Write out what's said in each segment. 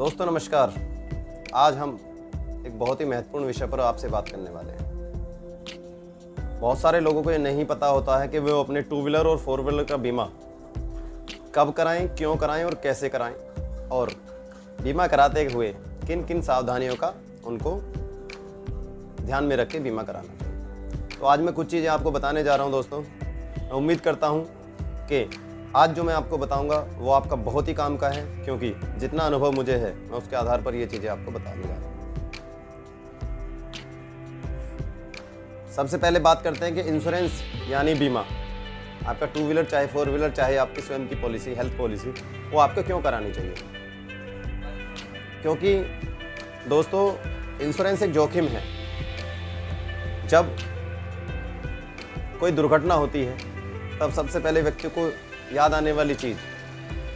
दोस्तों नमस्कार। आज हम एक बहुत ही महत्वपूर्ण विषय पर आपसे बात करने वाले हैं। बहुत सारे लोगों को ये नहीं पता होता है कि वो अपने टू व्हीलर और फोर व्हीलर का बीमा कब कराएं, क्यों कराएं और कैसे कराएं, और बीमा कराते हुए किन किन सावधानियों का उनको ध्यान में रख के बीमा कराना चाहिए। तो आज मैं कुछ चीज़ें आपको बताने जा रहा हूं दोस्तों। मैं उम्मीद करता हूं कि आज जो मैं आपको बताऊंगा वो आपका बहुत ही काम का है, क्योंकि जितना अनुभव मुझे है मैं उसके आधार पर ये चीज़ें आपको बताने जा रहा हूँ। सबसे पहले बात करते हैं कि इंश्योरेंस यानी बीमा, आपका टू व्हीलर चाहे फोर व्हीलर चाहे आपकी स्वयं की पॉलिसी, हेल्थ पॉलिसी, वो आपको क्यों करानी चाहिए। क्योंकि दोस्तों इंश्योरेंस एक जोखिम है। जब कोई दुर्घटना होती है तब सबसे पहले व्यक्ति को याद आने वाली चीज़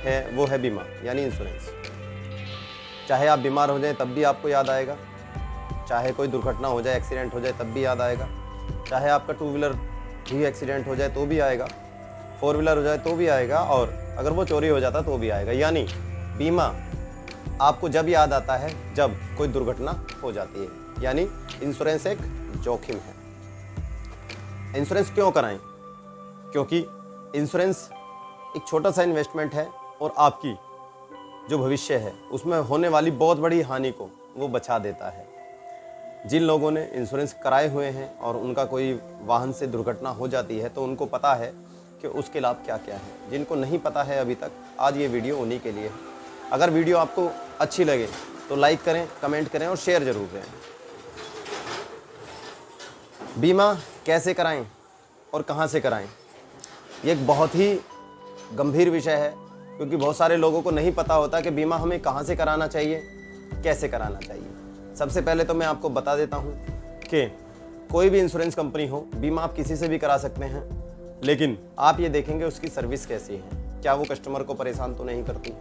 है वो है बीमा यानी इंश्योरेंस। चाहे आप बीमार हो जाए तब भी आपको याद आएगा, चाहे कोई दुर्घटना हो जाए, एक्सीडेंट हो जाए तब भी याद आएगा, चाहे आपका टू व्हीलर भी एक्सीडेंट हो जाए तो भी आएगा, फोर व्हीलर हो जाए तो भी आएगा, और अगर वो चोरी हो जाता तो भी आएगा। यानी बीमा आपको जब याद आता है जब कोई दुर्घटना हो जाती है। यानी इंश्योरेंस एक जोखिम है। इंश्योरेंस क्यों कराएं? क्योंकि इंश्योरेंस एक छोटा सा इन्वेस्टमेंट है और आपकी जो भविष्य है उसमें होने वाली बहुत बड़ी हानि को वो बचा देता है। जिन लोगों ने इंश्योरेंस कराए हुए हैं और उनका कोई वाहन से दुर्घटना हो जाती है तो उनको पता है कि उसके लाभ क्या क्या है। जिनको नहीं पता है अभी तक, आज ये वीडियो उन्हीं के लिए है। अगर वीडियो आपको अच्छी लगे तो लाइक करें, कमेंट करें और शेयर जरूर करें। बीमा कैसे कराएं और कहां से कराएं, ये एक बहुत ही गंभीर विषय है, क्योंकि बहुत सारे लोगों को नहीं पता होता कि बीमा हमें कहां से कराना चाहिए, कैसे कराना चाहिए। सबसे पहले तो मैं आपको बता देता हूं कि कोई भी इंश्योरेंस कंपनी हो, बीमा आप किसी से भी करा सकते हैं, लेकिन आप ये देखेंगे उसकी सर्विस कैसी है, क्या वो कस्टमर को परेशान तो नहीं करती।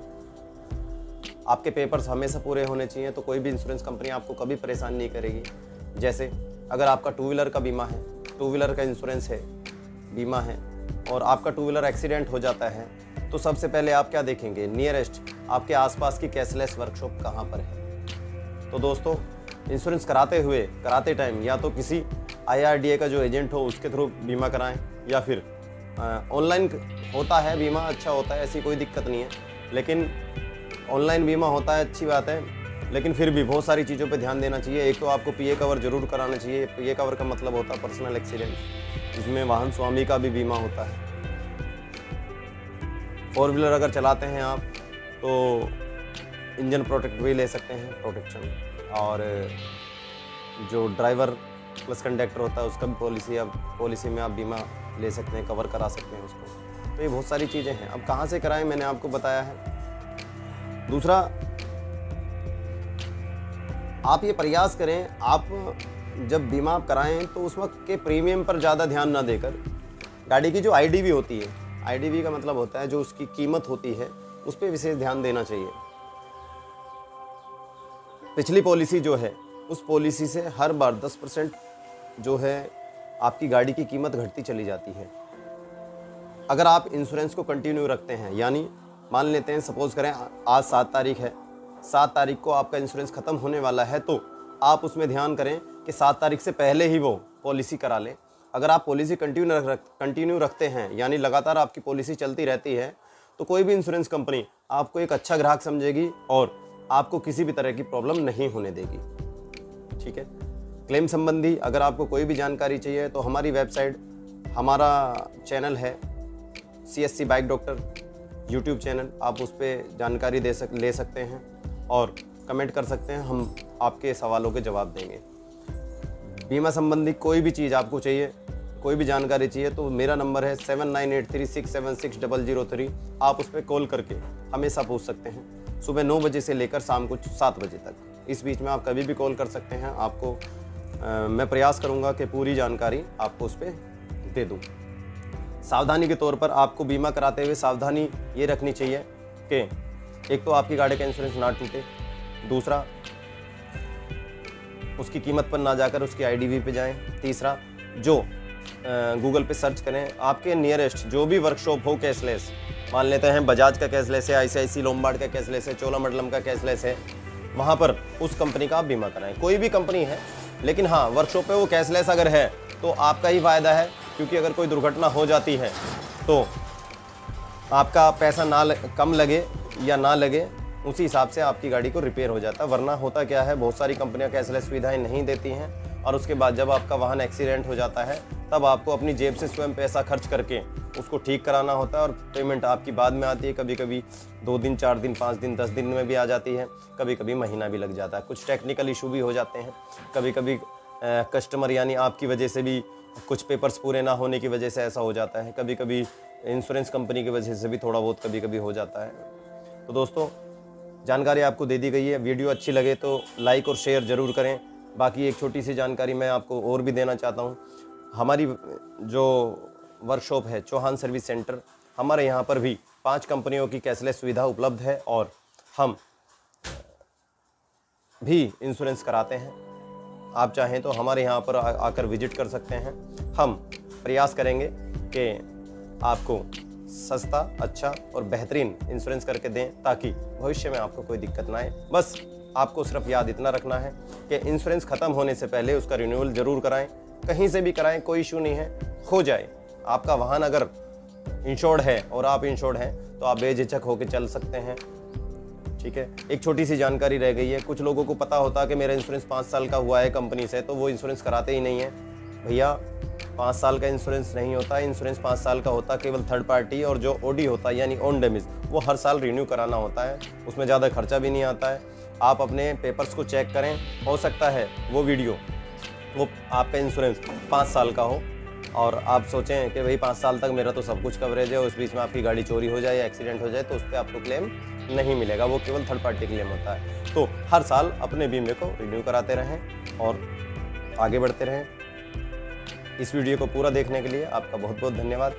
आपके पेपर्स हमेशा पूरे होने चाहिए, तो कोई भी इंश्योरेंस कंपनी आपको कभी परेशान नहीं करेगी। जैसे अगर आपका टू व्हीलर का बीमा है, टू व्हीलर का इंश्योरेंस है, बीमा है, और आपका टू व्हीलर एक्सीडेंट हो जाता है तो सबसे पहले आप क्या देखेंगे, नियरेस्ट आपके आसपास की कैशलेस वर्कशॉप कहाँ पर है। तो दोस्तों इंश्योरेंस कराते टाइम या तो किसी IRDA का जो एजेंट हो उसके थ्रू बीमा कराएं, या फिर ऑनलाइन होता है बीमा, अच्छा होता है, ऐसी कोई दिक्कत नहीं है। लेकिन ऑनलाइन बीमा होता है, अच्छी बात है, लेकिन फिर भी बहुत सारी चीज़ों पे ध्यान देना चाहिए। एक तो आपको PA कवर जरूर कराना चाहिए। PA कवर का मतलब होता है पर्सनल एक्सीडेंट, इसमें वाहन स्वामी का भी बीमा होता है। फोर व्हीलर अगर चलाते हैं आप तो इंजन प्रोटेक्ट भी ले सकते हैं, प्रोटेक्शन, और जो ड्राइवर प्लस कंडक्टर होता है उसका भी पॉलिसी में आप बीमा ले सकते हैं, कवर करा सकते हैं उसको। तो ये बहुत सारी चीज़ें हैं। अब कहाँ से कराएं मैंने आपको बताया है। दूसरा, आप ये प्रयास करें, आप जब बीमा आप कराएं तो उस वक्त के प्रीमियम पर ज़्यादा ध्यान ना देकर गाड़ी की जो IDV होती है, IDV का मतलब होता है जो उसकी कीमत होती है, उस पर विशेष ध्यान देना चाहिए। पिछली पॉलिसी जो है उस पॉलिसी से हर बार 10% जो है आपकी गाड़ी की कीमत घटती चली जाती है। अगर आप इंश्योरेंस को कंटिन्यू रखते हैं, यानी मान लेते हैं, सपोज करें आज 7 तारीख है, 7 तारीख को आपका इंश्योरेंस ख़त्म होने वाला है, तो आप उसमें ध्यान करें कि 7 तारीख से पहले ही वो पॉलिसी करा लें। अगर आप पॉलिसी कंटिन्यू रखते हैं, यानी लगातार आपकी पॉलिसी चलती रहती है, तो कोई भी इंश्योरेंस कंपनी आपको एक अच्छा ग्राहक समझेगी और आपको किसी भी तरह की प्रॉब्लम नहीं होने देगी। ठीक है। क्लेम संबंधी अगर आपको कोई भी जानकारी चाहिए तो हमारी वेबसाइट, हमारा चैनल है CSC bike doctor YouTube channel, आप उस पर जानकारी ले सकते हैं और कमेंट कर सकते हैं, हम आपके सवालों के जवाब देंगे। बीमा संबंधी कोई भी चीज़ आपको चाहिए, कोई भी जानकारी चाहिए, तो मेरा नंबर है 7983676003। आप उस पर कॉल करके हमेशा पूछ सकते हैं, सुबह 9 बजे से लेकर शाम को 7 बजे तक। इस बीच में आप कभी भी कॉल कर सकते हैं। आपको मैं प्रयास करूँगा कि पूरी जानकारी आपको उस पर दे दूँ। सावधानी के तौर पर आपको बीमा कराते हुए सावधानी ये रखनी चाहिए कि एक तो आपकी गाड़ी का इंश्योरेंस ना टूटे, दूसरा उसकी कीमत पर ना जाकर उसकी IDV पे जाएं, तीसरा जो गूगल पे सर्च करें, आपके नियरेस्ट जो भी वर्कशॉप हो कैशलेस मान लेते हैं बजाज का कैशलेस है, ICICI लोम्बार्ड का कैशलेस है, चोलामंडलम का कैशलेस है, वहाँ पर उस कंपनी का आप बीमा कराएं। कोई भी कंपनी है, लेकिन हाँ वर्कशॉप पे वो कैशलेस अगर है तो आपका ही फ़ायदा है, क्योंकि अगर कोई दुर्घटना हो जाती है तो आपका पैसा कम लगे या ना लगे, उसी हिसाब से आपकी गाड़ी को रिपेयर हो जाता है। वरना होता क्या है, बहुत सारी कंपनियां कैशलेस सुविधाएं नहीं देती हैं और उसके बाद जब आपका वाहन एक्सीडेंट हो जाता है तब आपको अपनी जेब से स्वयं पैसा खर्च करके उसको ठीक कराना होता है और पेमेंट आपकी बाद में आती है। कभी कभी 2 दिन, 4 दिन, 5 दिन, 10 दिन में भी आ जाती है, कभी कभी महीना भी लग जाता है। कुछ टेक्निकल इशू भी हो जाते हैं, कभी कभी कस्टमर यानी आपकी वजह से भी, कुछ पेपर्स पूरे ना होने की वजह से ऐसा हो जाता है, कभी कभी इंश्योरेंस कंपनी की वजह से भी थोड़ा बहुत कभी कभी हो जाता है। तो दोस्तों, जानकारी आपको दे दी गई है। वीडियो अच्छी लगे तो लाइक और शेयर ज़रूर करें। बाकी एक छोटी सी जानकारी मैं आपको और भी देना चाहता हूँ। हमारी जो वर्कशॉप है चौहान सर्विस सेंटर, हमारे यहाँ पर भी 5 कंपनियों की कैशलेस सुविधा उपलब्ध है और हम भी इंश्योरेंस कराते हैं। आप चाहें तो हमारे यहाँ पर आकर विजिट कर सकते हैं। हम प्रयास करेंगे कि आपको सस्ता, अच्छा और बेहतरीन इंश्योरेंस करके दें, ताकि भविष्य में आपको कोई दिक्कत ना आए। बस आपको सिर्फ याद इतना रखना है कि इंश्योरेंस ख़त्म होने से पहले उसका रिन्यूअल ज़रूर कराएं। कहीं से भी कराएं, कोई इशू नहीं है। खो जाए आपका वाहन अगर इंश्योर्ड है और आप इंश्योर्ड हैं तो आप बेझिझक होकर चल सकते हैं। ठीक है, एक छोटी सी जानकारी रह गई है। कुछ लोगों को पता होता है कि मेरा इंश्योरेंस 5 साल का हुआ है कंपनी से, तो वो इंश्योरेंस कराते ही नहीं है। भैया 5 साल का इंश्योरेंस नहीं होता, इंश्योरेंस 5 साल का होता केवल थर्ड पार्टी, और जो ओडी होता है यानी ऑन डैमेज, वो हर साल रिन्यू कराना होता है। उसमें ज़्यादा खर्चा भी नहीं आता है। आप अपने पेपर्स को चेक करें, हो सकता है वो वीडियो वो आपका इंश्योरेंस 5 साल का हो और आप सोचें कि भाई 5 साल तक मेरा तो सब कुछ कवरेज है, उस बीच में आपकी गाड़ी चोरी हो जाए या एक्सीडेंट हो जाए तो उस पर आपको क्लेम नहीं मिलेगा, वो केवल थर्ड पार्टी क्लेम होता है। तो हर साल अपने बीमे को रिन्यू कराते रहें और आगे बढ़ते रहें। इस वीडियो को पूरा देखने के लिए आपका बहुत बहुत धन्यवाद।